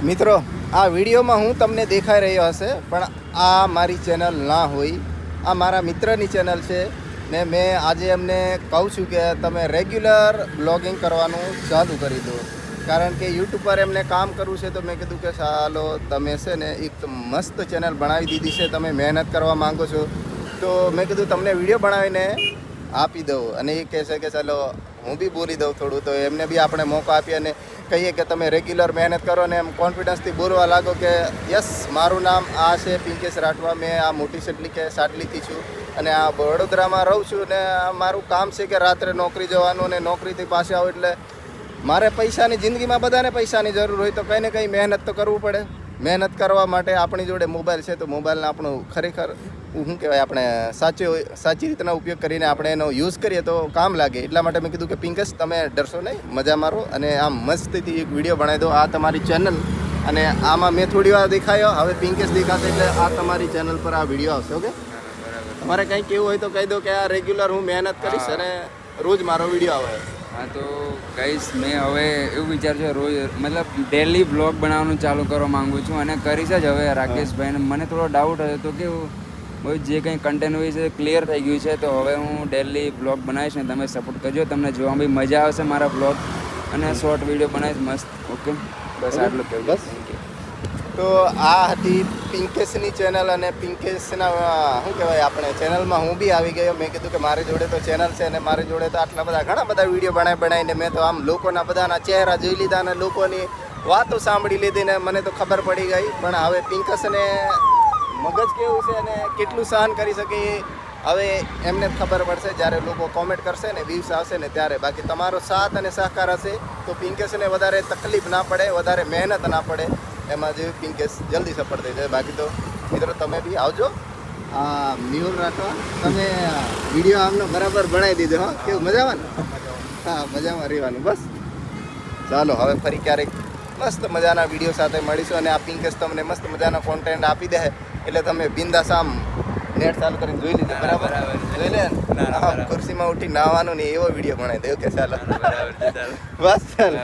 મિત્રો આ વિડીયોમાં હું તમને દેખાઈ રહ્યો હશે પણ આ મારી ચેનલ ના હોય, આ મારા મિત્રની ચેનલ છે ને મેં આજે એમને કહું છું કે તમે રેગ્યુલર બ્લોગિંગ કરવાનું ચાલુ કરી દો, કારણ કે યુટ્યુબ પર એમને કામ કરવું છે. તો મેં કીધું કે ચાલો તમે છે ને એક મસ્ત ચેનલ બનાવી દીધી છે, તમે મહેનત કરવા માંગો છો તો મેં કીધું તમને વિડીયો બનાવીને આપી દઉં. અને એ કહે છે કે ચાલો હું બી બોલી દઉં થોડું, તો એમને બી આપણે મોકો આપીએ અને કહીએ કે તમે રેગ્યુલર મહેનત કરો ને એમ કોન્ફિડન્સથી બોલવા લાગો કે યસ મારું નામ આ છે પિંકેશ રાઠવા, મેં આ મોટી સાટલીથી છું અને આ વડોદરામાં રહું છું ને મારું કામ છે કે રાત્રે નોકરી જવાનું અને નોકરીથી પાસે આવું એટલે મારે પૈસાની જિંદગીમાં બધાને પૈસાની જરૂર હોય તો કંઈ ને કંઈ મહેનત તો કરવું પડે. મહેનત કરવા માટે આપણી જોડે મોબાઈલ છે તો મોબાઈલને આપણું ખરેખર શું કહેવાય આપણે સાચી રીતના ઉપયોગ કરીને આપણે એનો યુઝ કરીએ તો કામ લાગે. એટલા માટે મેં કીધું કે પિંકેશ તમે ડરશો નહીં, મજા મારો અને આમ મસ્તથી એક વિડીયો બનાવી દો. આ તમારી ચેનલ અને આમાં મેં થોડી વાર દેખાયો, હવે પિંકેશ દેખાશે એટલે આ તમારી ચેનલ પર આ વિડીયો આવશે. ઓકે, તમારે કંઈ કેવું હોય તો કહી દો કે આ રેગ્યુલર હું મહેનત કરીશ અને રોજ મારો વિડીયો આવે. હા તો કહીશ, મેં હવે એવું વિચાર્યું છે રોજ મતલબ ડેલી બ્લોગ બનાવવાનું ચાલુ કરવા માગું છું અને કરીશ જ. હવે રાકેશભાઈને મને થોડો ડાઉટ હતો કે ભાઈ જે કંઈ કન્ટેન્ટ હોય છે ક્લિયર થઈ ગયું છે, તો હવે હું ડેલી બ્લોગ બનાવીશ ને તમે સપોર્ટ કરજો. તમને જોવા બી મજા આવશે મારા બ્લોગ અને શોર્ટ વિડીયો બનાવીશ મસ્ત. ઓકે, બસ આટલું કહ્યું. બસ તો આ હતી પિંકેશની ચેનલ અને પિંકેશના શું કહેવાય આપણે ચેનલમાં હું બી આવી ગયો. મેં કીધું કે મારી જોડે તો ચેનલ છે અને મારી જોડે તો આટલા બધા ઘણા બધા વિડીયો બનાવીને મેં તો આમ લોકોના બધાના ચહેરા જોઈ લીધા અને લોકોની વાતો સાંભળી લીધી ને મને તો ખબર પડી ગઈ. પણ હવે પિંકેશને મગજ કેવું છે અને કેટલું સહન કરી શકે હવે એમને ખબર પડશે જ્યારે લોકો કોમેન્ટ કરશે ને વ્યૂઝ આવશે ને ત્યારે. બાકી તમારો સાથ અને સહકાર હશે તો પિંકેશને વધારે તકલીફ ના પડે, વધારે મહેનત ના પડે, એમાં જે પિંકેશ જલ્દી સફળ થઈ જાય. બાકી તો મિત્રો તમે બી આવજો. આ મેહુલ રાઠવા તમે વિડીયો આમનો બરાબર બનાવી દીધો. હા, કેવું મજામાં ને? હા, મજામાં રહેવાનું. બસ ચાલો હવે ફરી ક્યારેક મસ્ત મજાના વિડીયો સાથે મળીશું અને આ પિંકેશ તમને મસ્ત મજાનો કોન્ટેન્ટ આપી દે એટલે તમે બિંદાસ આમ નેટ ચાલુ કરીને જોઈ લીધું. બરાબર જોઈ લે, ખુરશીમાં ઉઠી નાહવાનું ને એવો વિડીયો બનાવી દે. ઓકે ચાલો, બસ ચાલો.